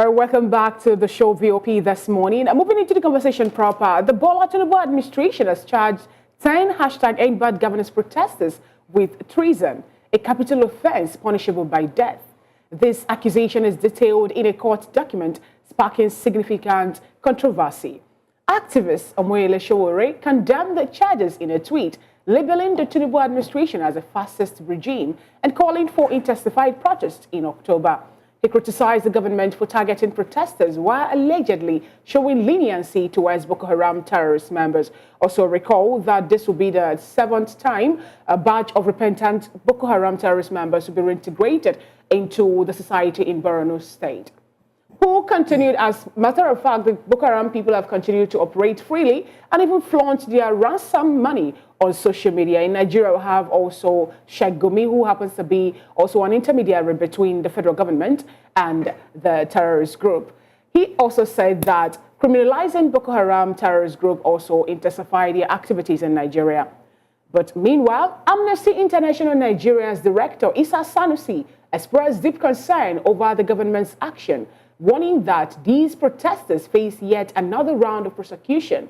Welcome back to the show VOP this morning. Moving into the conversation proper, the Bola Tinubu administration has charged 10 #EndBad Governance protesters with treason, a capital offense punishable by death. This accusation is detailed in a court document, sparking significant controversy. Activist Omoyele Sowore condemned the charges in a tweet, labeling the Tinubu administration as a fascist regime and calling for intensified protests in October. He criticized the government for targeting protesters while allegedly showing leniency towards Boko Haram terrorist members. Also recall that this will be the 7th time a batch of repentant Boko Haram terrorist members will be reintegrated into the society in Borno State. Who continued, as a matter of fact, the Boko Haram people have continued to operate freely and even flaunt their ransom money on social media. In Nigeria, we have also Sheikh Gumi, who happens to be also an intermediary between the federal government and the terrorist group. He also said that criminalizing Boko Haram terrorist group also intensified their activities in Nigeria. But meanwhile, Amnesty International Nigeria's director, Issa Sanusi, expressed deep concern over the government's action, warning that these protesters face yet another round of persecution.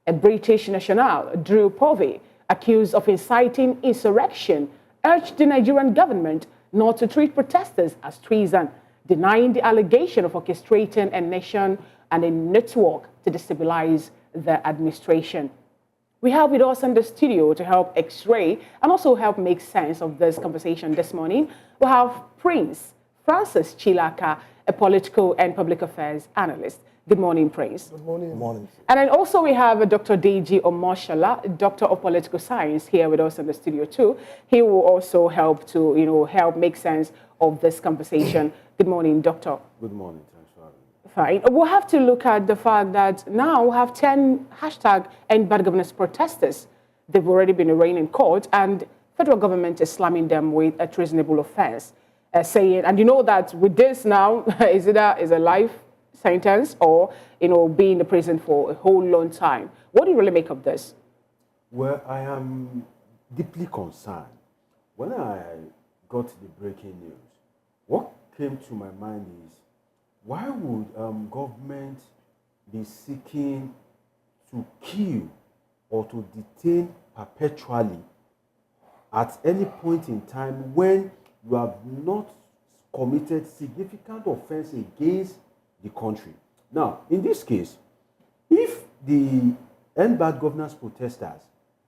A British national, Drew Povey, accused of inciting insurrection, urged the Nigerian government not to treat protesters as treason, denying the allegation of orchestrating a nation and a network to destabilize the administration. We have with us in the studio to help x-ray and also help make sense of this conversation this morning. We have Prince Francis Chilaka, a political and public affairs analyst. Good morning, Prince. Good morning. Good morning. And then also we have Dr. Deji Omoshala, Doctor of Political Science, here with us in the studio too. He will also help to, help make sense of this conversation. Good morning, Doctor. Good morning. Thanks for having me. Fine. We'll have to look at the fact that now we have 10 #EndBad Governance protesters. They've already been arraigned in court, and federal government is slamming them with a treasonable offense, saying, and you know that with this now, is a life sentence or, be in the prison for a whole long time. What do you really make of this? Well, I am deeply concerned. When I got the breaking news, what came to my mind is, why would government be seeking to kill or to detain perpetually at any point in time when you have not committed significant offense against the country? Now, in this case, if the EndBad Governance protesters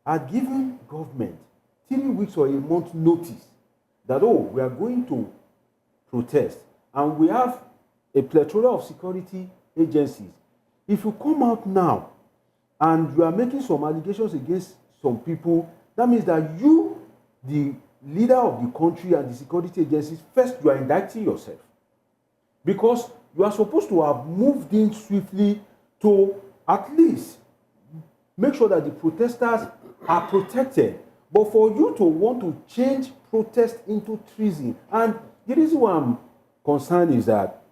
had given government 3 weeks or a month notice that, oh, we are going to protest and we have a plethora of security agencies, if you come out now and you are making some allegations against some people, that means that you, the leader of the country and the security agencies, first you are indicting yourself, because you are supposed to have moved in swiftly to at least make sure that the protesters are protected. But for you to want to change protest into treason, and the reason why I'm concerned is that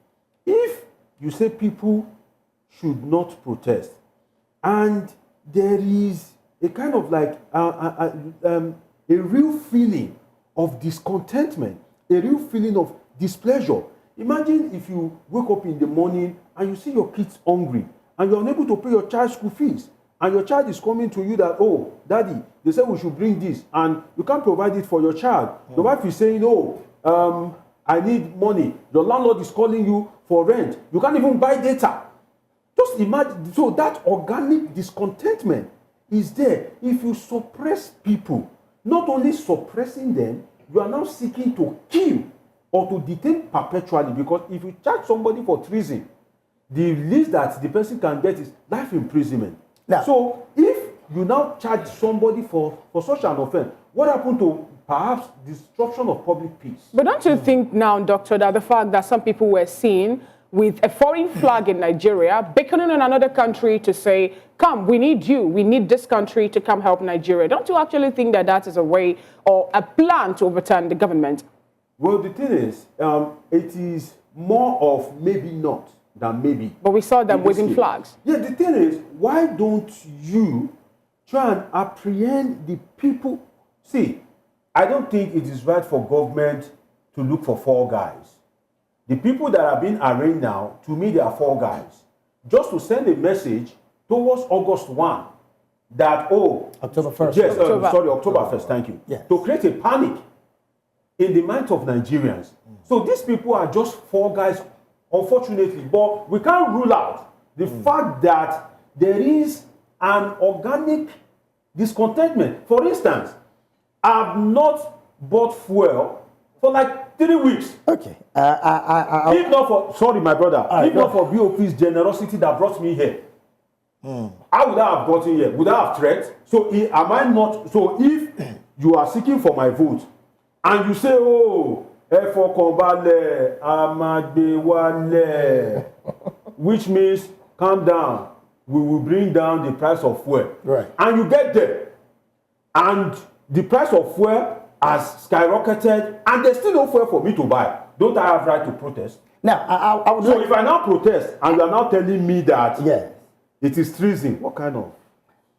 if you say people should not protest, and there is a kind of like a real feeling of discontentment, a real feeling of displeasure. Imagine if you wake up in the morning and you see your kids hungry and you're unable to pay your child's school fees, and your child is coming to you that, oh, daddy, they said we should bring this, and you can't provide it for your child. Your wife is saying, oh, I need money. Your landlord is calling you for rent. You can't even buy data. Just imagine. So that organic discontentment is there. If you suppress people, not only suppressing them, you are now seeking to kill or to detain perpetually, because if you charge somebody for treason, the least that the person can get is life imprisonment. Yeah. So if you now charge somebody for such an offense, what happened to perhaps disruption of public peace? But don't you think now, Doctor, that the fact that some people were seen with a foreign flag in Nigeria, beckoning on another country to say, come, we need you, we need this country to come help Nigeria, don't you actually think that that is a way or a plan to overturn the government? Well, the thing is, it is more of maybe not than maybe. But we saw them waving flags. Yeah, the thing is, why don't you try and apprehend the people? See, I don't think it is right for government to look for 4 guys. The people that are being arraigned now, to me, they are four guys. Just to send a message towards August 1 that, oh, October 1st. yes, October 1st, thank you. Yes. To create a panic in the minds of Nigerians. So these people are just four guys, unfortunately, but we can't rule out the fact that there is an organic discontentment. For instance, I've not bought fuel for like 3 weeks. Okay. If not for, sorry, my brother, right, if not for BOP's generosity that brought me here, how would I have gotten here? Would I have threat? So am I not? So if you are seeking for my vote and you say, oh, Efo Kombale, Amadewale, which means calm down, we will bring down the price of fuel. Right. And you get there, and the price of fuel has skyrocketed, and there's still no fuel for me to buy. Don't I have right to protest? Now, I would So like... if I now protest, and you are now telling me that Yes. it is treason, what kind of?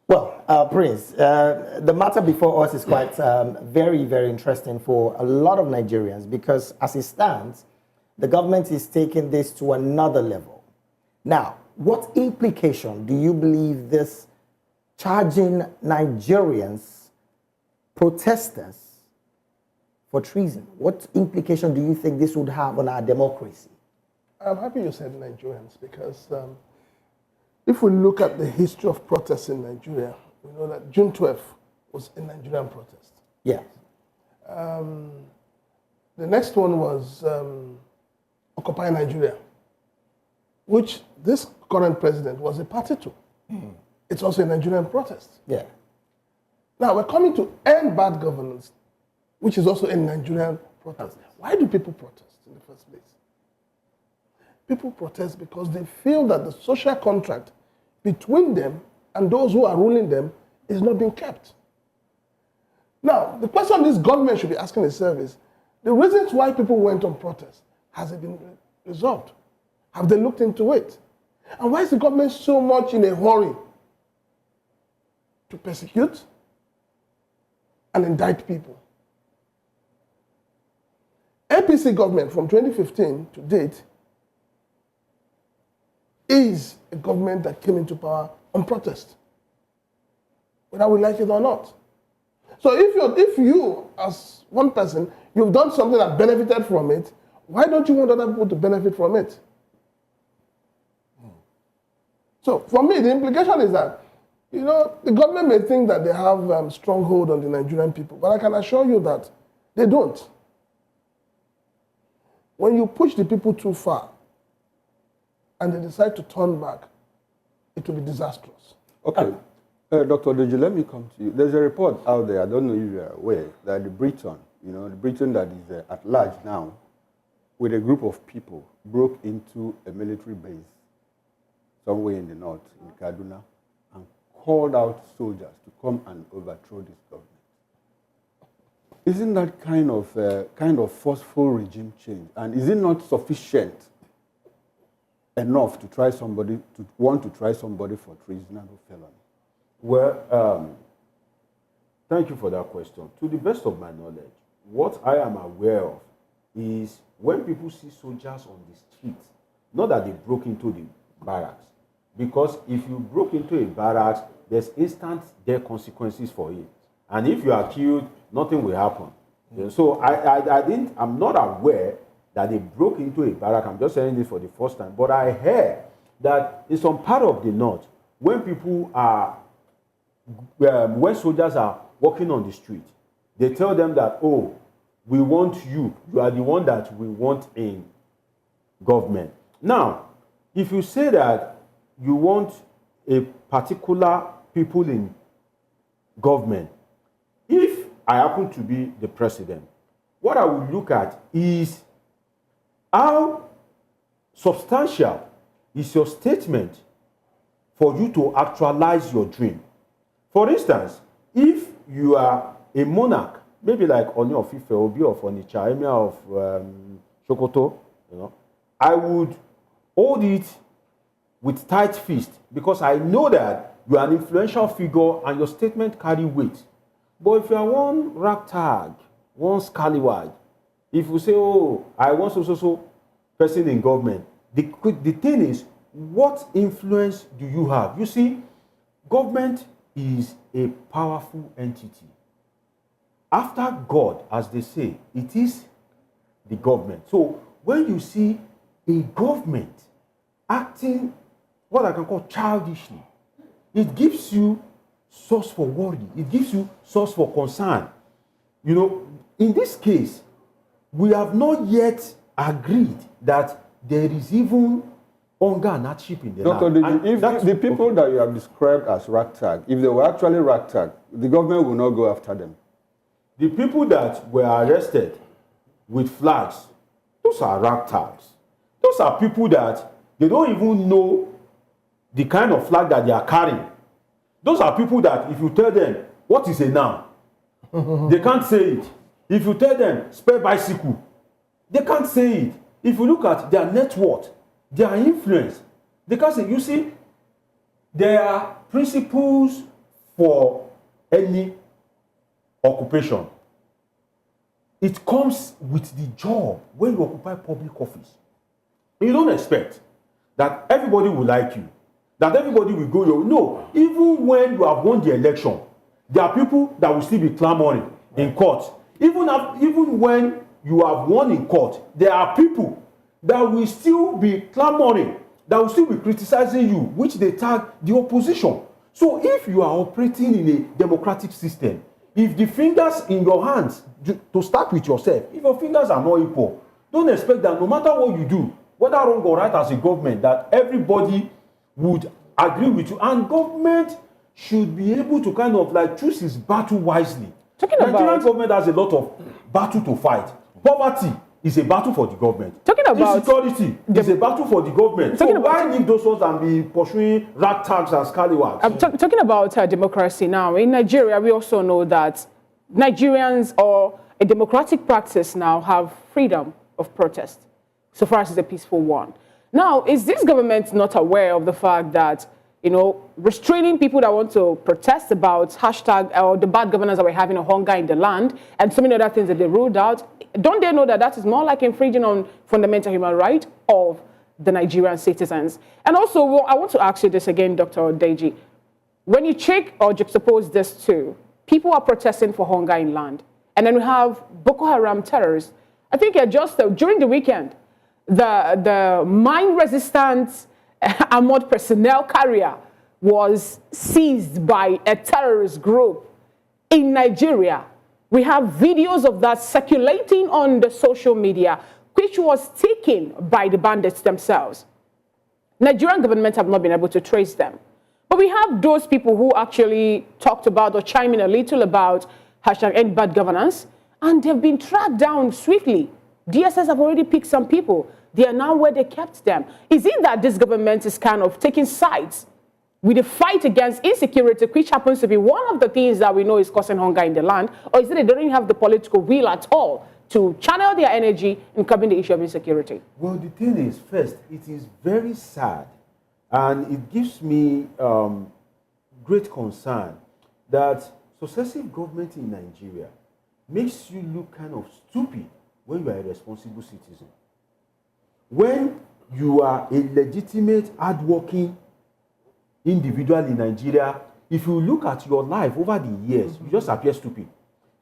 Well, Prince, the matter before us is quite very, very interesting for a lot of Nigerians because as it stands, the government is taking this to another level. Now, what implication do you believe this charging Nigerians, protesters, for treason? What implication do you think this would have on our democracy? I'm happy you said Nigerians because if we look at the history of protests in Nigeria, we know that June 12th was a Nigerian protest. Yes. The next one was Occupy Nigeria, which this current president was a party to. It's also a Nigerian protest. Yeah. Now we're coming to end bad governance, which is also a Nigerian protest. Why do people protest in the first place? People protest because they feel that the social contract between them and those who are ruling them is not being kept. Now, the question this government should be asking itself is, the reasons why people went on protest, has it been resolved? Have they looked into it? And why is the government so much in a hurry to persecute and indict people? APC government from 2015 to date is a government that came into power on protest, whether we like it or not. So if you, as one person, you've done something that benefited from it, why don't you want other people to benefit from it? So for me, the implication is that, the government may think that they have stronghold on the Nigerian people, but I can assure you that they don't. When you push the people too far and they decide to turn back, it will be disastrous. Okay. Dr. Deji, let me come to you. There's a report out there, I don't know if you are aware, that the Britain that is at large now, with a group of people, broke into a military base somewhere in the north, in Kaduna, and called out soldiers to come and overthrow this government. Isn't that kind of forceful regime change? And is it not sufficient enough to want to try somebody for treasonable felony? Well, thank you for that question. To the best of my knowledge, what I am aware of is when people see soldiers on the streets, not that they broke into the barracks, because if you broke into a barracks, there's instant death consequences for it. And if you are killed, nothing will happen. So I'm not aware that they broke into a barrack. I'm just saying this for the first time. But I heard that in some part of the north, when when soldiers are walking on the street, they tell them that, oh, we want you. You are the one that we want in government. Now, if you say that you want a particular people in government, if I happen to be the president, what I will look at is how substantial is your statement for you to actualize your dream. For instance, if you are a monarch, maybe like Oni of Ife, Obi of Onitsha, Emir of Sokoto, I would hold it with tight fist because I know that you are an influential figure and your statement carry weight. But if you are one ragtag, one scallywag, if you say, oh, I want so person in government. The thing is, what influence do you have? You see, government is a powerful entity. After God, as they say, it is the government. So when you see a government acting what I can call childishly, it gives you source for worry. It gives you source for concern. You know, in this case, we have not yet agreed that there is even hunger and hardship in the Dr. land. Deji, if the people that you have described as ragtag, if they were actually ragtag, the government will not go after them. The people that were arrested with flags, those are ragtags. Those are people that they don't even know the kind of flag that they are carrying. Those are people that if you tell them, what is a noun? They can't say it. If you tell them, spare bicycle, they can't say it. If you look at their net worth, their influence, they can't say, you see, there are principles for any occupation. It comes with the job when you occupy public office. You don't expect that everybody will like you, that everybody will go your way. No, even when you have won the election, there are people that will still be clamoring in court. Even when you have won in court, there are people that will still be clamoring, that will still be criticizing you, which they tag the opposition. So if you are operating in a democratic system, if the fingers in your hands, to start with yourself, if your fingers are not equal, don't expect that no matter what you do, whether wrong or right as a government, that everybody would agree with you. And government should be able to kind of like choose its battle wisely. Nigerian government has a lot of battle to fight. Poverty is a battle for the government. Talking about insecurity is a battle for the government. So why leave those ones and be pursuing ragtags and scallywags? I'm talking about democracy now. In Nigeria, we also know that Nigerians, or a democratic practice now, have freedom of protest, so far as it's a peaceful one. Now, is this government not aware of the fact that, you know, restraining people that want to protest about hashtag or the bad governance that we're having, a hunger in the land, and so many other things that they ruled out? Don't they know that that is more like infringing on fundamental human rights of the Nigerian citizens? And also, well, I want to ask you this again, Dr. Deji. When you check or juxtapose this to, people are protesting for hunger in land, and then we have Boko Haram terrorists. I think just during the weekend, the mine-resistant armored personnel carrier was seized by a terrorist group in Nigeria. We have videos of that circulating on the social media, which was taken by the bandits themselves. Nigerian government have not been able to trace them. But we have those people who actually talked about or chimed in a little about hashtag end bad governance, and they've been tracked down swiftly. DSS have already picked some people. They are now where they kept them. Is it that this government is kind of taking sides with the fight against insecurity, which happens to be one of the things that we know is causing hunger in the land? Or is it they don't have the political will at all to channel their energy in curbing the issue of insecurity? Well, the thing is, first, it is very sad, and it gives me great concern that successive government in Nigeria makes you look kind of stupid when you are a responsible citizen. When you are a legitimate, hardworking individual in Nigeria, if you look at your life over the years, you just appear stupid.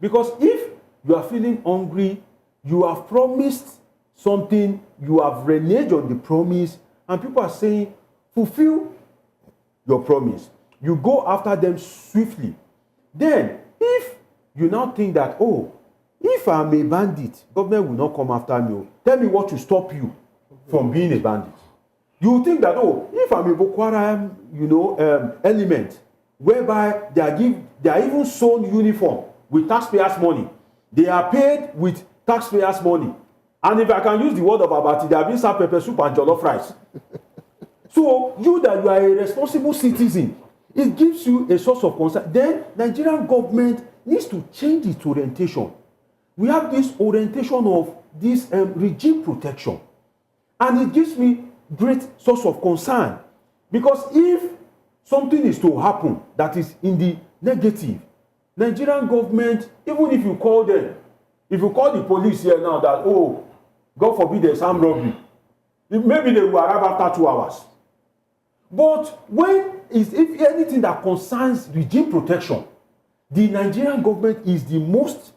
Because if you are feeling hungry, you have promised something, you have reneged on the promise, and people are saying, fulfill your promise. You go after them swiftly. Then, if you now think that, oh, if I'm a bandit, government will not come after me. Tell me what to stop you from being a bandit. You think that, oh, if I'm a Boko Haram, element, whereby they are even sewn uniform with taxpayers' money, they are paid with taxpayers' money, and if I can use the word of Abati, they are being served pepper soup and jollof rice. So you are a responsible citizen, it gives you a source of concern. Then Nigerian government needs to change its orientation. We have this orientation of this regime protection, and it gives me great source of concern, because if something is to happen that is in the negative, Nigerian government, even if you call them, if you call the police here now that, oh, God forbid there's armed robbery, maybe they will arrive after 2 hours. But if anything that concerns regime protection, the Nigerian government is the most,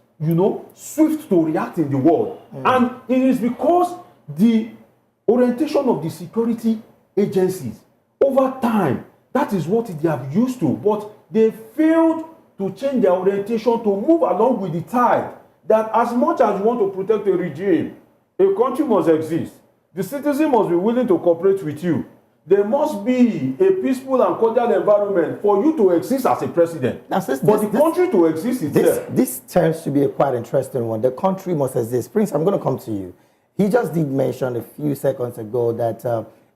swift to react in the world. And it is because the orientation of the security agencies over time, that is what they have used to, but they failed to change their orientation to move along with the tide. That as much as you want to protect a regime, a country must exist. The citizen must be willing to cooperate with you. There must be a peaceful and cordial environment for you to exist as a president. But the country to exist itself. This turns to be a quite interesting one. The country must exist. Prince, I'm going to come to you. He just did mention a few seconds ago that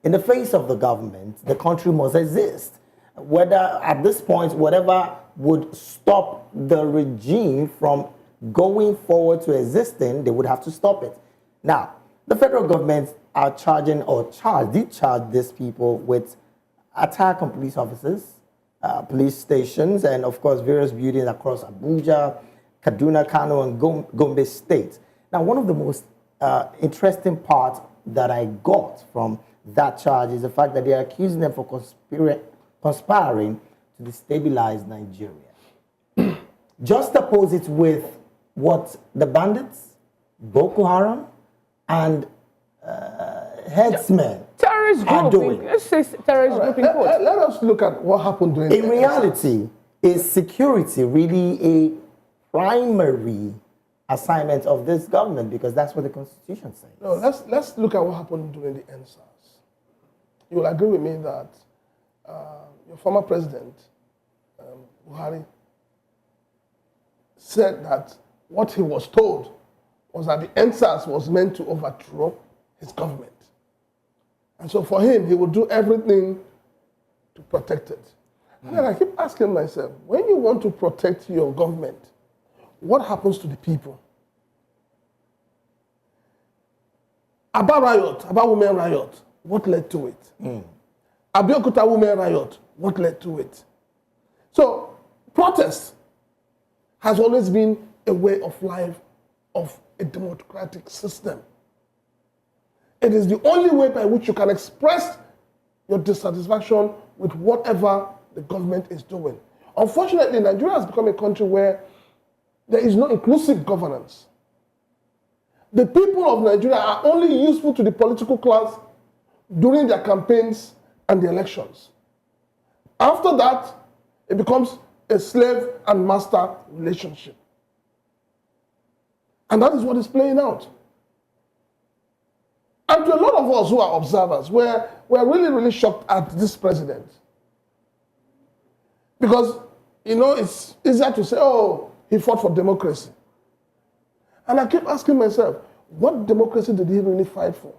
in the face of the government, the country must exist. Whether at this point, whatever would stop the regime from going forward to existing, they would have to stop it. Now, the federal government are did charge these people with attack on police officers, police stations, and of course, various buildings across Abuja, Kaduna, Kano, and Gombe State. Now, one of the most interesting parts that I got from that charge is the fact that they are accusing them for conspiring to destabilize Nigeria. Just oppose it with what the bandits, Boko Haram, and headsmen terrorist are group. doing. Let's say terrorist group in quotes. Let us look at what happened during In reality, is security really a primary assignment of this government? Because that's what the Constitution says. No, let's look at what happened during the NSAS. You will agree with me that your former president, Buhari, said that what he was told was that the NSAS was meant to overthrow his government. And so for him, he would do everything to protect it. And then I keep asking myself, when you want to protect your government, what happens to the people? About women riot, what led to it? Abeokuta women riot, what led to it? So protest has always been a way of life of a democratic system. It is the only way by which you can express your dissatisfaction with whatever the government is doing. Unfortunately, Nigeria has become a country where there is no inclusive governance. The people of Nigeria are only useful to the political class during their campaigns and the elections. After that, it becomes a slave and master relationship. And that is what is playing out. And to a lot of us who are observers, we're really, really shocked at this president. Because, it's easier to say, oh, he fought for democracy. And I keep asking myself, what democracy did he really fight for?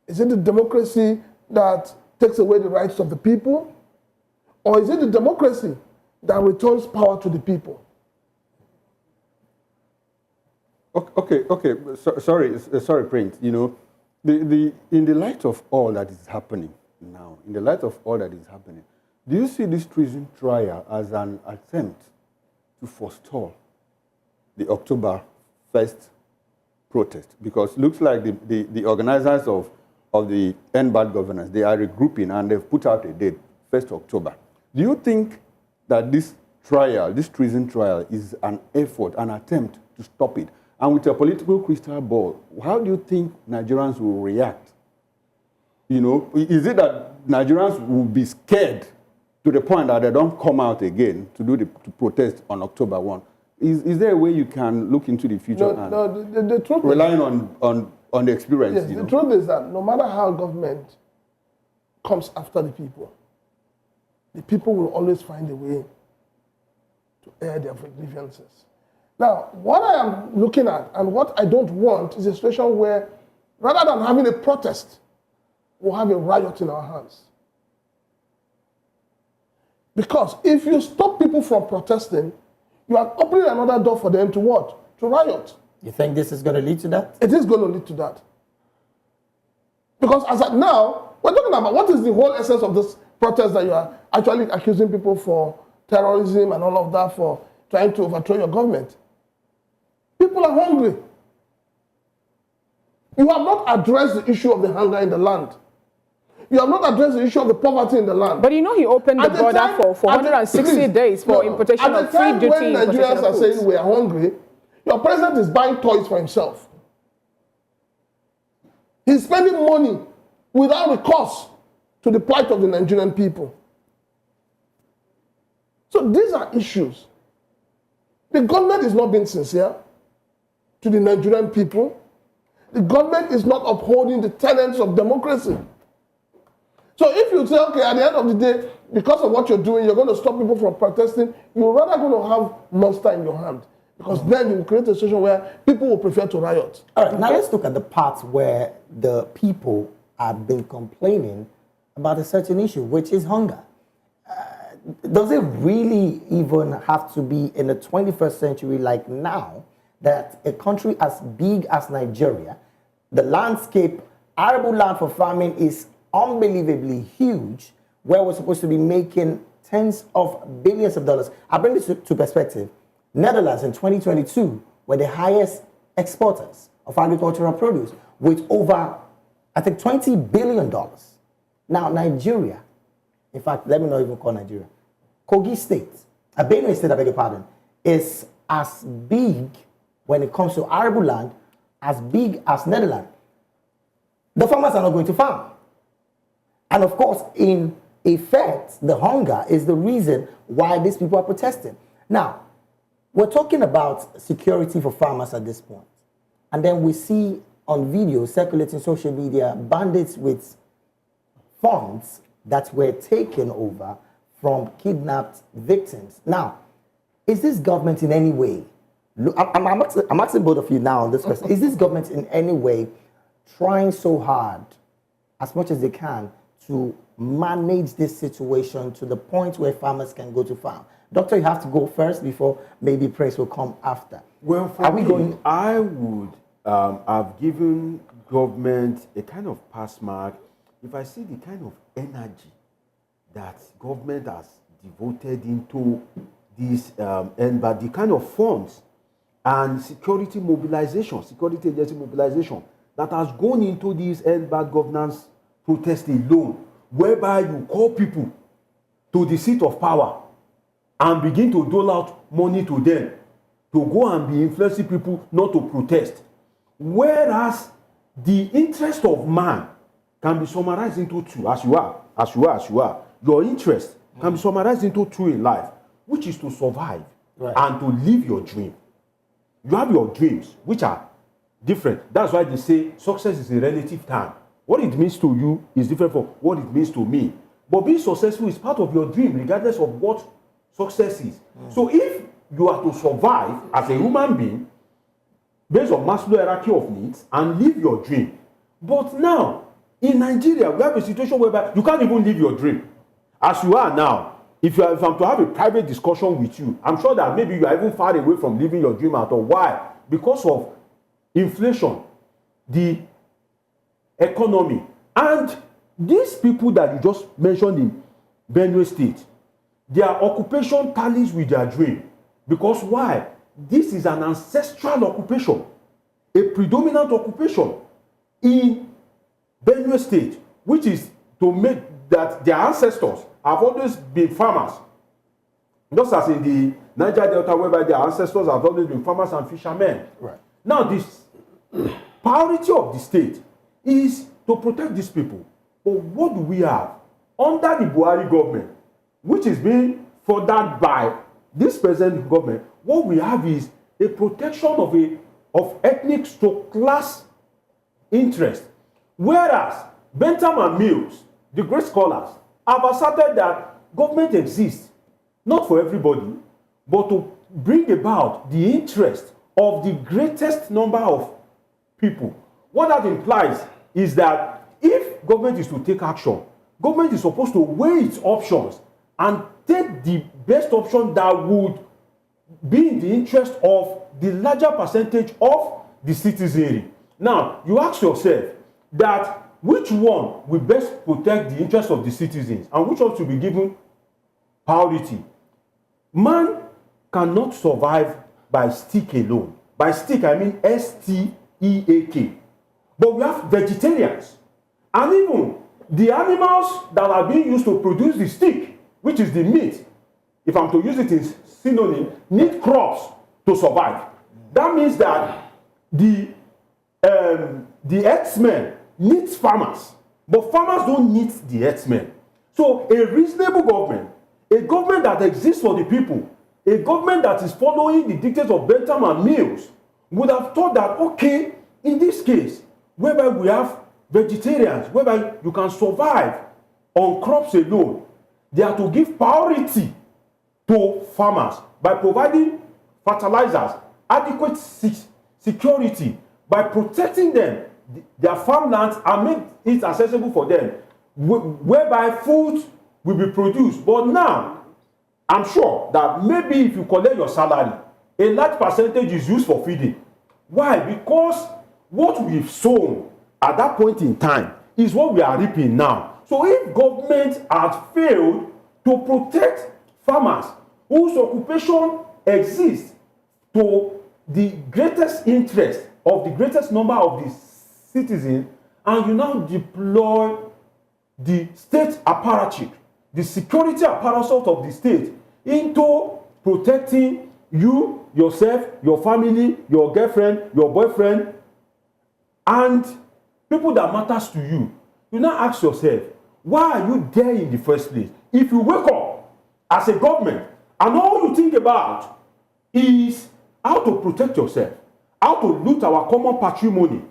Is it the democracy that takes away the rights of the people? Or is it the democracy that returns power to the people? Okay. Sorry, Prince. In the light of all that is happening now, do you see this treason trial as an attempt to forestall the October 1st protest? Because it looks like the organizers of the End Bad Governance, they are regrouping and they've put out a date, 1st October. Do you think that this treason trial, is an effort, an attempt to stop it? And with a political crystal ball, how do you think Nigerians will react? Is it that Nigerians will be scared to the point that they don't come out again to protest on October 1? Is there a way you can look into the future the truth relying on the experience? Yes, the truth is that no matter how government comes after the people will always find a way to air their grievances. Now, what I am looking at and what I don't want is a situation where, rather than having a protest, we'll have a riot in our hands. Because if you stop people from protesting, you are opening another door for them to what? To riot. You think this is going to lead to that? It is going to lead to that. Because as of now, we're talking about what is the whole essence of this protest that you are actually accusing people for terrorism and all of that, for trying to overthrow your government. People are hungry. You have not addressed the issue of the hunger in the land. You have not addressed the issue of the poverty in the land. But you know he opened the At the border time- for at the- 160 please, days for no, importation at of the time free duty when importation Nigerians of are foods. saying we are hungry, your president is buying toys for himself. He's spending money without recourse to the plight of the Nigerian people. So these are issues. The government is not being sincere to the Nigerian people. The government is not upholding the tenets of democracy. So if you say, okay, at the end of the day, because of what you're doing, you're going to stop people from protesting, you're rather going to have monster in your hand. Because then you will create a situation where people will prefer to riot. All right, now let's look at the part where the people have been complaining about a certain issue, which is hunger. Does it really even have to be in the 21st century like now that a country as big as Nigeria, the landscape, arable land for farming is unbelievably huge, where we're supposed to be making tens of billions of dollars? I bring this to perspective. Netherlands in 2022 were the highest exporters of agricultural produce with over, I think, $20 billion. Now, Nigeria, in fact, let me not even call Nigeria, Kogi State, Benue State, I beg your pardon, is as big when it comes to arable land, as big as Netherlands. The farmers are not going to farm. And of course, in effect, the hunger is the reason why these people are protesting. Now, we're talking about security for farmers at this point. And then we see on video circulating social media bandits with funds that were taken over from kidnapped victims. Now, is this government in any way, I'm asking both of you now on this question, is this government in any way trying so hard, as much as they can, to manage this situation to the point where farmers can go to farm? Doctor, you have to go first before maybe Prince will come after. Well, for me, I would have given government a kind of pass mark if I see the kind of energy that government has devoted into this but the kind of funds and security mobilization, security agency mobilization that has gone into this bad governance protest alone, whereby you call people to the seat of power and begin to dole out money to them to go and be influencing people not to protest. Whereas the interest of man can be summarized into two, as you are. Your interest can be summarized into two in life, which is to survive and to live your dream. You have your dreams, which are different. That's why they say success is a relative term. What it means to you is different from what it means to me. But being successful is part of your dream, regardless of what success is. So if you are to survive as a human being, based on Maslow hierarchy of needs, and live your dream. But now, in Nigeria, we have a situation whereby you can't even live your dream. As you are now, if I'm to have a private discussion with you, I'm sure that maybe you are even far away from living your dream at all. Why? Because of inflation, the economy, and these people that you just mentioned in Benue State, their occupation tallies with their dream. Because why? This is an ancestral occupation, a predominant occupation in Benue State, which is to make that their ancestors have always been farmers. Just as in the Niger Delta, whereby their ancestors have always been farmers and fishermen. Right. Now, this priority of the state is to protect these people. But what do we have under the Buhari government, which is being furthered by this present government? What we have is a protection of ethnic stroke class interest. Whereas Bentham and Mills, the great scholars, have asserted that government exists not for everybody, but to bring about the interest of the greatest number of people. What that implies is that if government is to take action, government is supposed to weigh its options and take the best option that would be in the interest of the larger percentage of the citizenry. Now, you ask yourself that which one will best protect the interest of the citizens and which one should be given priority. Man cannot survive by stick alone. By stick, I mean S-T-E-A-K. but we have vegetarians. And even the animals that are being used to produce the stick, which is the meat, if I'm to use it in synonym, need crops to survive. That means that the herdsmen need farmers, but farmers don't need the herdsmen. So a reasonable government, a government that exists for the people, a government that is following the dictates of Bentham and Mills, would have thought that, okay, in this case, whereby we have vegetarians, whereby you can survive on crops alone, they are to give priority to farmers by providing fertilizers, adequate security, by protecting them, their farmlands, and make it accessible for them, whereby food will be produced. But now, I'm sure that maybe if you collect your salary, a large percentage is used for feeding. Why? Because what we've sown at that point in time is what we are reaping now. So if government had failed to protect farmers whose occupation exists to the greatest interest of the greatest number of the citizens, and you now deploy the state apparatus, the security apparatus of the state into protecting you, yourself, your family, your girlfriend, your boyfriend, and people that matters to you, you now ask yourself, why are you there in the first place? If you wake up as a government and all you think about is how to protect yourself, how to loot our common patrimony,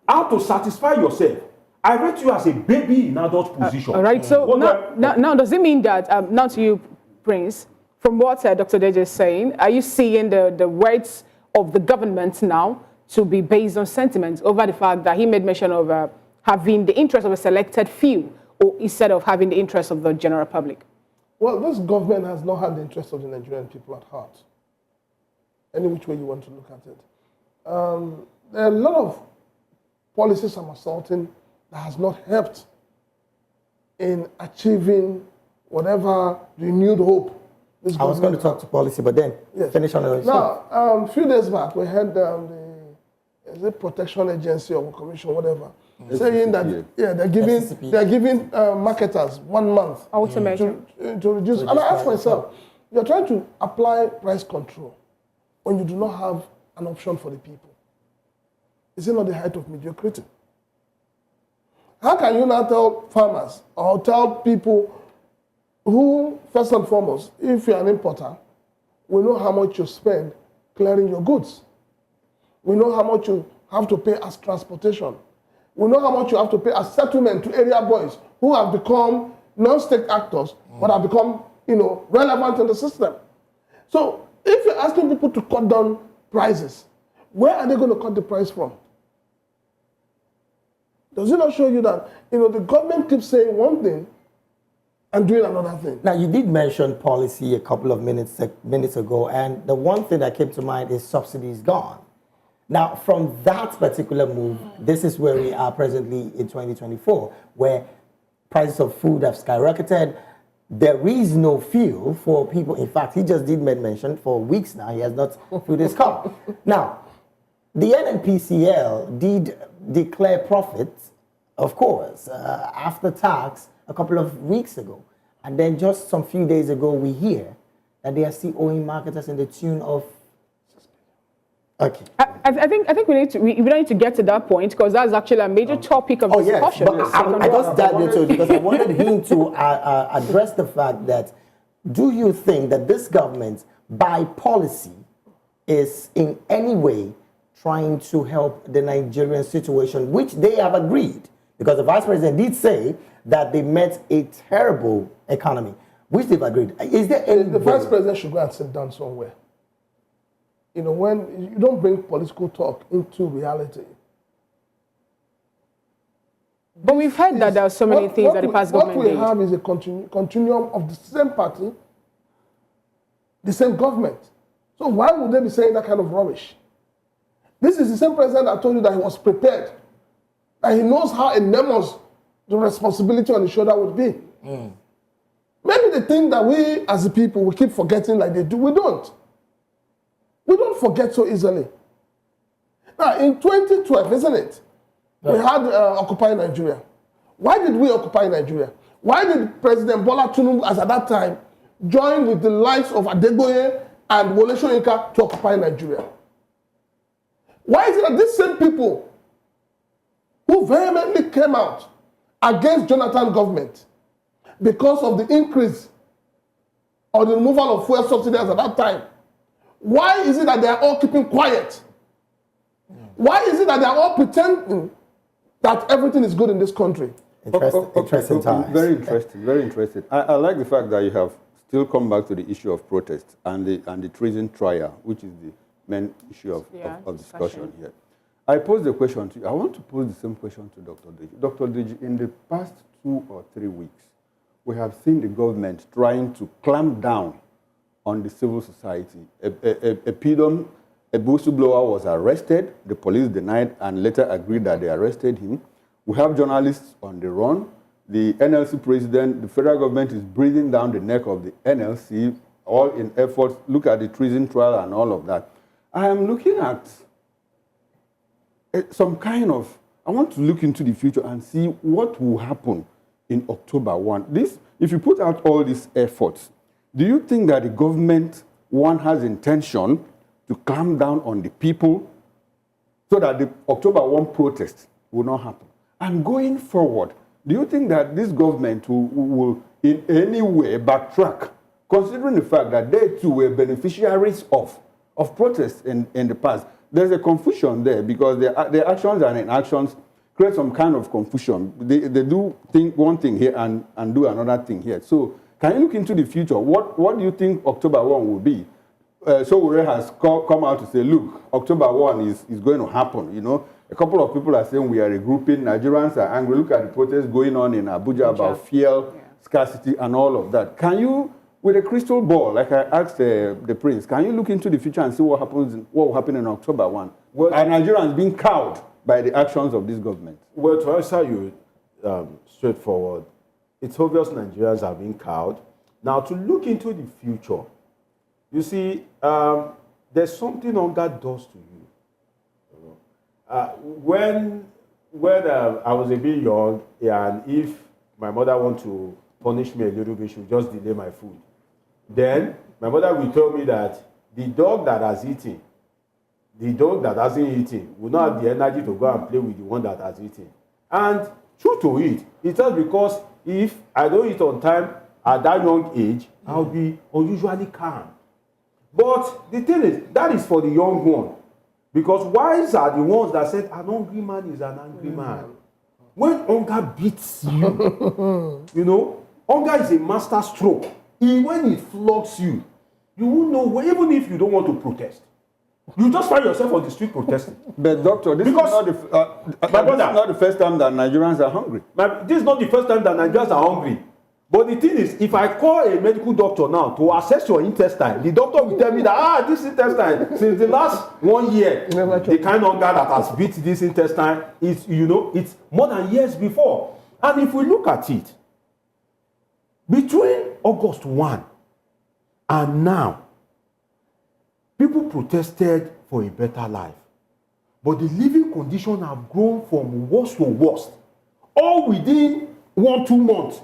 how to satisfy yourself, I rate you as a baby in adult position. All right, so now does it mean that, now to you, Prince, from what Dr. Deji is saying, are you seeing the words of the government now to be based on sentiment over the fact that he made mention of having the interest of a selected few, or instead of having the interest of the general public? Well, this government has not had the interest of the Nigerian people at heart, any which way you want to look at it. There are a lot of policies I'm assaulting that has not helped in achieving whatever renewed hope. I was going to talk to policy, but then finish on the Now, a few days back, we had the Protection Agency or Commission, whatever, saying that they're giving marketers 1 month to reduce. And I ask myself, you're trying to apply price control when you do not have an option for the people. Is it not the height of mediocrity? How can you now tell farmers or tell people who, first and foremost, if you're an importer, we know how much you spend clearing your goods. We know how much you have to pay as transportation. We know how much you have to pay as settlement to area boys who have become non-state actors, but have become, relevant in the system. So if you're asking people to cut down prices, where are they going to cut the price from? Does it not show you that, the government keeps saying one thing and doing another thing? Now, you did mention policy a couple of minutes ago, and the one thing that came to mind is subsidies gone. Now, from that particular move, this is where we are presently in 2024, where prices of food have skyrocketed. There is no fuel for people. In fact, he just did mention for weeks now, he has not filled his car. Now, the NNPCL did declare profits, of course, after tax a couple of weeks ago. And then just some few days ago, we hear that they are still owing marketers in the tune of... Okay. I think we don't need to get to that point, because that's actually a major topic of discussion. Yes, but I just dived into it because I wanted him to address the fact that, do you think that this government, by policy, is in any way trying to help the Nigerian situation, which they have agreed? Because the vice president did say that they met a terrible economy, which they've agreed. Is there any... The vice president should go and sit down somewhere. When you don't bring political talk into reality. But we've heard that there are so many things that the past government did. What we have is a continuum of the same party, the same government. So why would they be saying that kind of rubbish? This is the same president that told you that he was prepared, that he knows how enormous the responsibility on his shoulder would be. Maybe the thing that we as the people, we keep forgetting like they do, we don't. We don't forget so easily. Now, in 2012, isn't it? We had Occupy Nigeria. Why did we occupy Nigeria? Why did President Bola Tinubu, as at that time, join with the likes of Adegboye and Wole Soyinka to occupy Nigeria? Why is it that these same people who vehemently came out against Jonathan government because of the increase or the removal of fuel subsidies at that time, why is it that they are all keeping quiet? Why is it that they are all pretending that everything is good in this country? Interesting times. Very interesting, very interesting. I like the fact that you have still come back to the issue of protest and the treason trial, which is the main issue of discussion here. I pose the question to you. I want to pose the same question to Dr. Deji. Dr. Deji, in the past 2 or 3 weeks, we have seen the government trying to clamp down on the civil society. A whistleblower was arrested. The police denied and later agreed that they arrested him. We have journalists on the run. The NLC president, the federal government is breathing down the neck of the NLC, all in efforts. Look at the treason trial and all of that. I am looking at some kind of, I want to look into the future and see what will happen in October 1. If you put out all these efforts, do you think that the government, one, has intention to clamp down on the people so that the October 1 protest will not happen? And going forward, do you think that this government will in any way backtrack, considering the fact that they too were beneficiaries of protests in the past? There's a confusion there because their actions and inactions create some kind of confusion. They do think one thing here and do another thing here. So can you look into the future? What do you think October 1 will be? Sowore has come out to say, look, October 1 is going to happen. You know, a couple of people are saying we are regrouping. Nigerians are angry. Look at the protests going on in Abuja about fuel scarcity and all of that. Can you, with a crystal ball, like I asked the prince, can you look into the future and see what will happen in October 1? Well, are Nigerians being cowed by the actions of this government? Well, to answer you straightforward, it's obvious Nigerians are being cowed. Now, to look into the future, you see, there's something hunger does to you. When I was a bit young, and if my mother wants to punish me a little bit, she would just delay my food. Then my mother will tell me that the dog that has eaten, the dog that hasn't eaten will not have the energy to go and play with the one that has eaten. And true to it, it's just because if I don't eat on time at that young age, I'll be unusually calm. But the thing is, that is for the young one. Because wise are the ones that said, an hungry man is an angry man. When hunger beats you, you know, hunger is a master stroke. When it flogs you, you won't know, even if you don't want to protest. You just find yourself on the street protesting. But doctor, this is not the first time that Nigerians are hungry. This is not the first time that Nigerians are hungry. But the thing is, if I call a medical doctor now to assess your intestine, the doctor will tell me that, this intestine, since the last 1 year, the kind of hunger that has beat this intestine is, you know, it's more than years before. And if we look at it, between August 1 and now, people protested for a better life. But the living conditions have grown from worst to worst. All within 1-2 months.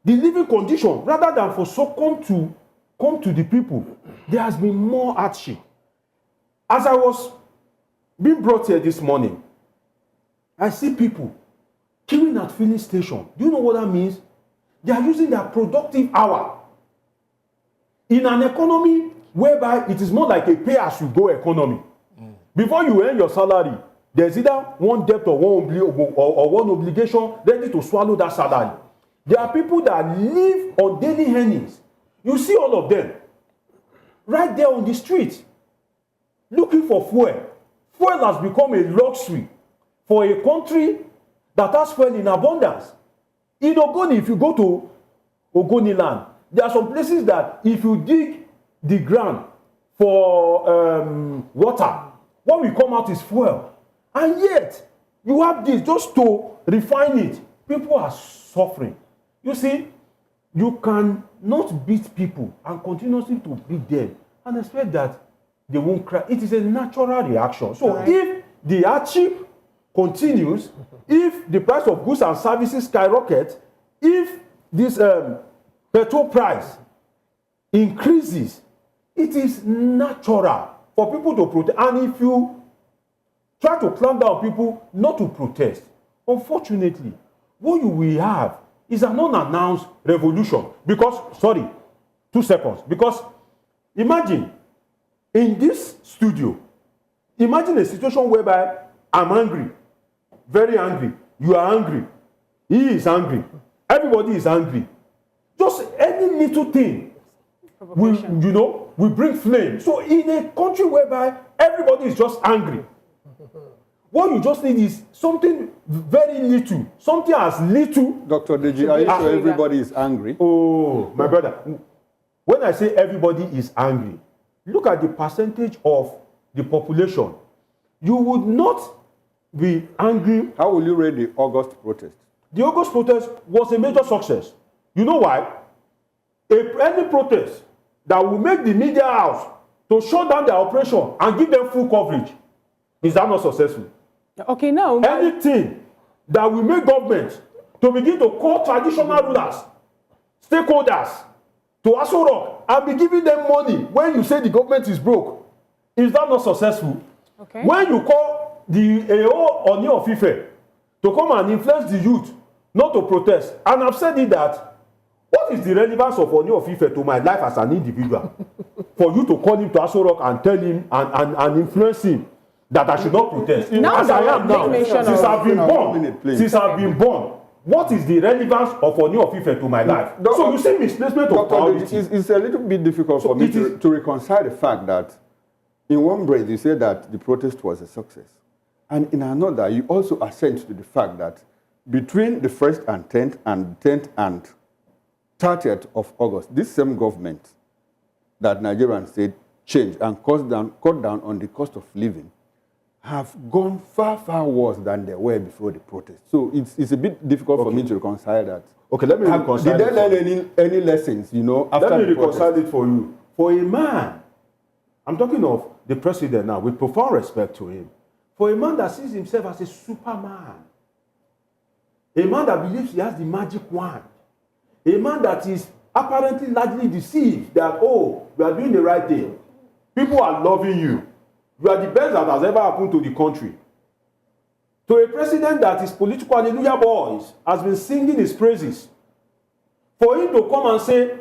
The living condition, rather than for succumb to come to the people, there has been more hardship. As I was being brought here this morning, I see people queuing at filling station. Do you know what that means? They are using their productive hour in an economy whereby it is more like a pay-as-you-go economy. Before you earn your salary, there's either one debt or one obligation ready to swallow that salary. There are people that live on daily earnings. You see all of them right there on the street looking for fuel. Fuel has become a luxury for a country that has fuel in abundance. In Ogoni, if you go to Ogoni land, there are some places that if you dig the ground for water, what will come out is fuel. And yet, you have this just to refine it. People are suffering. You see, you cannot beat people and continuously to beat them and expect that they won't cry. It is a natural reaction. So if the hardship continues, if the price of goods and services skyrocket, if this petrol price increases, it is natural for people to protest. And if you try to clamp down people not to protest, unfortunately, what you will have is an unannounced revolution. Because, sorry, 2 seconds. Because imagine in this studio, imagine a situation whereby I'm angry, very angry, you are angry, he is angry, everybody is angry. Just any little thing we bring flame. So in a country whereby everybody is just angry, what you just need is something very little, something as little. Dr. Deji, are you sure everybody is angry? Oh, my brother. When I say everybody is angry, look at the percentage of the population. You would not be angry. How will you rate the August protest? The August protest was a major success. You know why? Any protest that will make the media house to shut down their operation and give them full coverage, is that not successful? Okay, now. Anything that will make government to begin to call traditional rulers, stakeholders, to Aso Rock and be giving them money when you say the government is broke, is that not successful? Okay. When you call the AO Oni of Ife to come and influence the youth not to protest, and I've said it that, what is the relevance of Oni of Ife to my life as an individual? For you to call him to Aso Rock and tell him and influence him that I should not protest. Now as I am now, since I've been born, what is the relevance of Oni of Ife to my life? So you see misplacement of priority. It's a little bit difficult for me to reconcile the fact that in one breath you say that the protest was a success, and in another you also assent to the fact that between the 1st and 10th and 10th and 30th of August, this same government that Nigerians said changed and cut down on the cost of living have gone far, far worse than they were before the protest. So it's a bit difficult for me to reconcile that. Okay, let me reconcile. Did they learn any lessons, after let me the protest? reconcile it for you. For a man, I'm talking of the president now, with profound respect to him. For a man that sees himself as a superman, a man that believes he has the magic wand, a man that is apparently largely deceived that, oh, we are doing the right thing, people are loving you, you are the best that has ever happened to the country. To a president that is political hallelujah boys has been singing his praises, for him to come and say,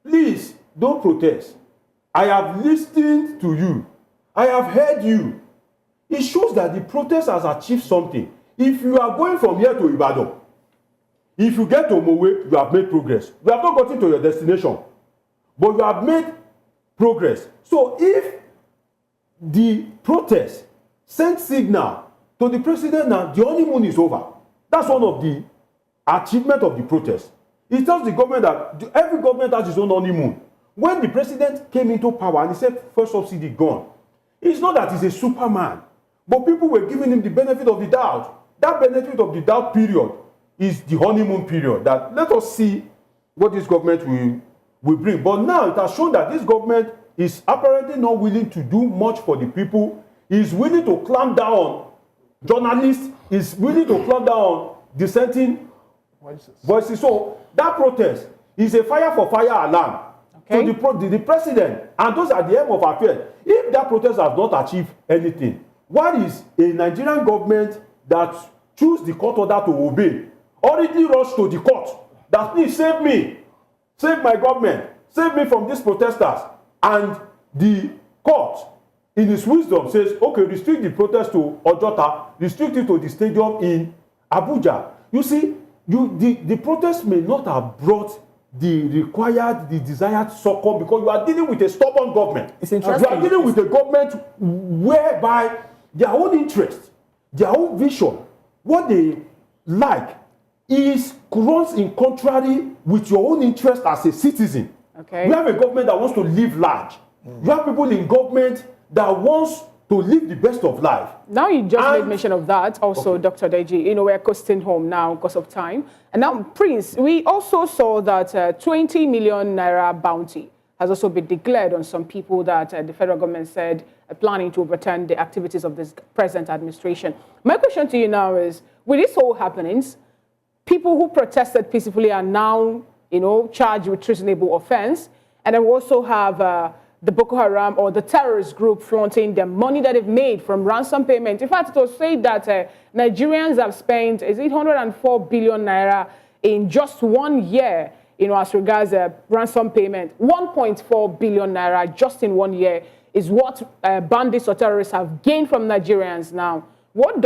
please don't protest, I have listened to you, I have heard you, it shows that the protest has achieved something. If you are going from here to Ibadan, if you get to Mowe, you have made progress. You have not gotten to your destination, but you have made progress. So if the protest sent signal to the president now the honeymoon is over, that's one of the achievements of the protest. It tells the government that every government has its own honeymoon. When the president came into power and he said first subsidy gone, it's not that he's a superman, but people were giving him the benefit of the doubt. That benefit of the doubt period is the honeymoon period, that let us see what this government will bring. But now it has shown that this government is apparently not willing to do much for the people. He is willing to clamp down on journalists, is willing to clamp down on dissenting voices. So that protest is a fire for fire alarm. Okay. To the president, and those are the aim of affairs. If that protest has not achieved anything, what is a Nigerian government that choose the court order to obey, hurriedly rush to the court that please save me, save my government, save me from these protesters, and the court in its wisdom says, okay, restrict the protest to Ojota, restrict it to the stadium in Abuja. You see, the protest may not have brought the desired succor, because you are dealing with a stubborn government. It's interesting. You are dealing with a government whereby their own interest, their own vision, what they like runs in contrary with your own interest as a citizen. Okay. You have a government that wants to live large. You have people in government that wants to live the best of life. Now you just made mention of that also, okay. Dr. Deji, we're coasting home now because of time. And now, Prince, we also saw that 20 million naira bounty has also been declared on some people that the federal government said are planning to overturn the activities of this present administration. My question to you now is, with these whole happenings, people who protested peacefully are now, charged with treasonable offense. And then we also have the Boko Haram or the terrorist group flaunting the money that they've made from ransom payment. In fact, it was said that Nigerians have spent, 104 billion naira in just 1 year, as regards ransom payment. 1.4 billion naira just in 1 year is what bandits or terrorists have gained from Nigerians now. What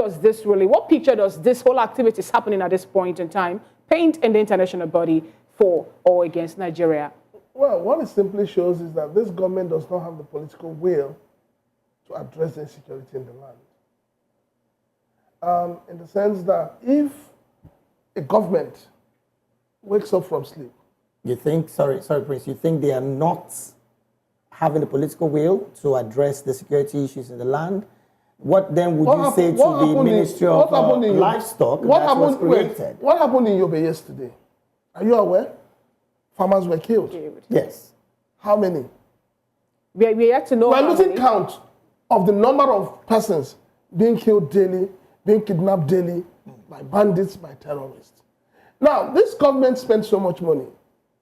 picture does this whole activity is happening at this point in time paint in the international body for or against Nigeria? Well, what it simply shows is that this government does not have the political will to address insecurity in the land. In the sense that if a government wakes up from sleep. You think, sorry, Prince, you think they are not having the political will to address the security issues in the land? What then would you say to the Ministry of Livestock that was created? What happened in Yobe yesterday? Are you aware? Farmers were killed. Yes. How many? We are yet to know. We're losing count of the number of persons being killed daily, being kidnapped daily by bandits, by terrorists. Now, this government spends so much money,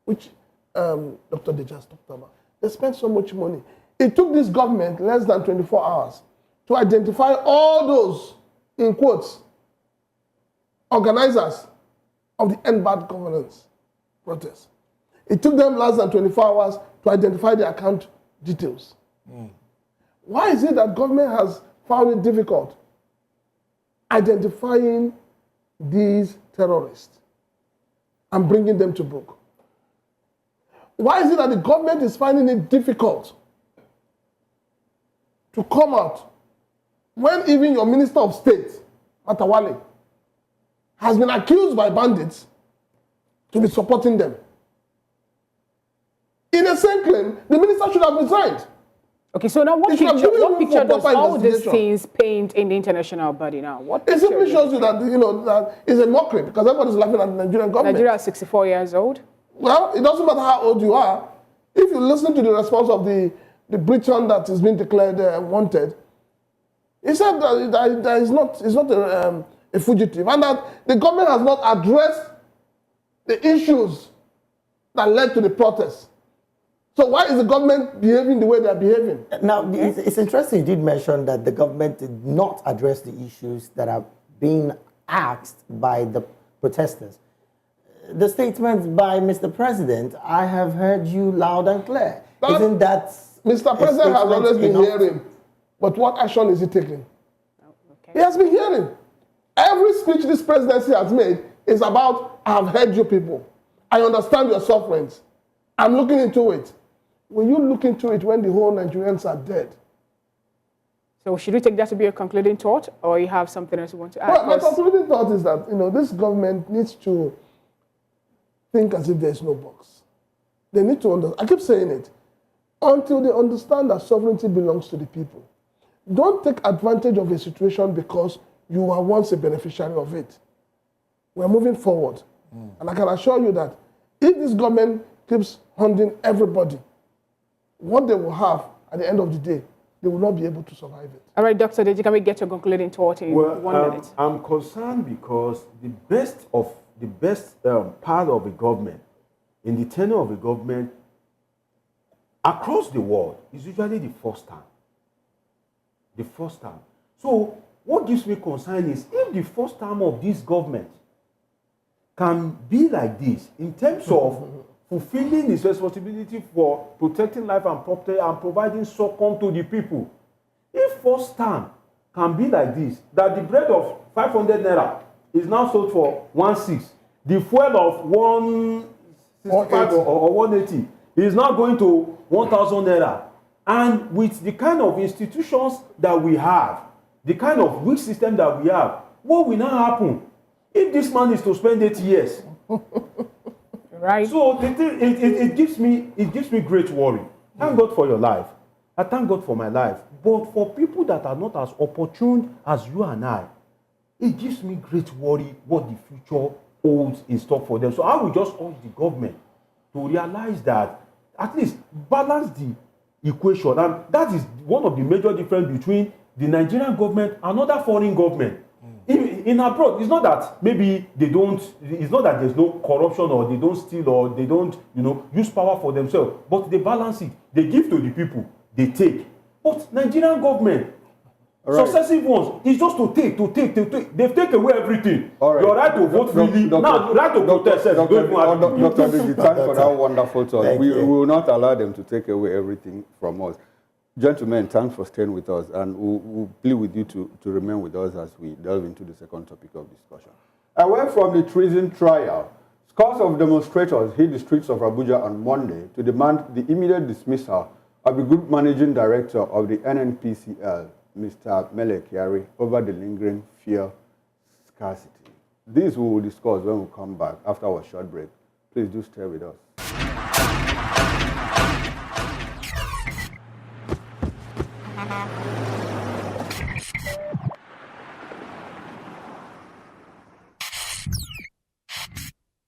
which Dr. Dejas talked about. They spent so much money. It took this government less than 24 hours to identify all those, in quotes, organizers of the End Bad Governance protest. It took them less than 24 hours to identify the account details. Why is it that government has found it difficult identifying these terrorists and bringing them to book? Why is it that the government is finding it difficult to come out when even your Minister of State, Matawale, has been accused by bandits to be supporting them? In the same claim, the minister should have resigned. Okay, so now what picture does all these things paint in the international body now? It simply shows you that, that it's a mockery because everybody's laughing at the Nigerian government. Nigeria is 64 years old. Well, it doesn't matter how old you are. If you listen to the response of the Briton that is being declared wanted, he said that it's not a fugitive and that the government has not addressed the issues that led to the protests. So why is the government behaving the way they're behaving? Now, it's interesting you did mention that the government did not address the issues that are being asked by the protesters. The statement by Mr. President, I have heard you loud and clear. Isn't that Mr. President has always been hearing, but what action is he taking? Okay. He has been hearing. Every speech this presidency has made is about, I have heard you people. I understand your sufferings. I'm looking into it. Will you look into it when the whole Nigerians are dead? So should we take that to be a concluding thought, or you have something else you want to add? Well, my concluding thought is that this government needs to think as if there is no box. They need to understand. I keep saying it. Until they understand that sovereignty belongs to the people. Don't take advantage of a situation because you were once a beneficiary of it. We're moving forward. And I can assure you that if this government keeps hunting everybody, what they will have at the end of the day, they will not be able to survive it. All right, Dr. Deji, can we get your concluding thought in 1 minute? I'm concerned because the best part of the government, in the tenure of the government, across the world, is usually the first time. The first time. So what gives me concern is if the first time of this government can be like this in terms of fulfilling its responsibility for protecting life and property and providing succor to the people. If first time can be like this, that the bread of 500 naira is now sold for 16, the fuel of 165 or 180 is now going to 1,000 naira. And with the kind of institutions that we have, the kind of weak system that we have, what will now happen if this man is to spend 8 years? Right. So it gives me great worry. Thank God for your life. I thank God for my life. But for people that are not as opportune as you and I, it gives me great worry what the future holds in store for them. So I will just urge the government to realize that at least balance the equation. And that is one of the major difference between the Nigerian government and other foreign government. In abroad, it's not that maybe they don't, it's not that there's no corruption or they don't steal or they don't, use power for themselves, but they balance it. They give to the people, they take. But Nigerian government, right, successive ones, it's just to take. They've taken away everything. All right. Your right to vote freely, now your right to protest. Dr. Deji, thanks for that wonderful talk. Thank We you. will not allow them to take away everything from us. Gentlemen, thanks for staying with us, and we'll plead with you to remain with us as we delve into the second topic of discussion. Away from the treason trial, scores of demonstrators hit the streets of Abuja on Monday to demand the immediate dismissal of the group managing director of the NNPCL, Mr. Mele Kyari, over the lingering fear scarcity. This we will discuss when we come back after our short break. Please do stay with us.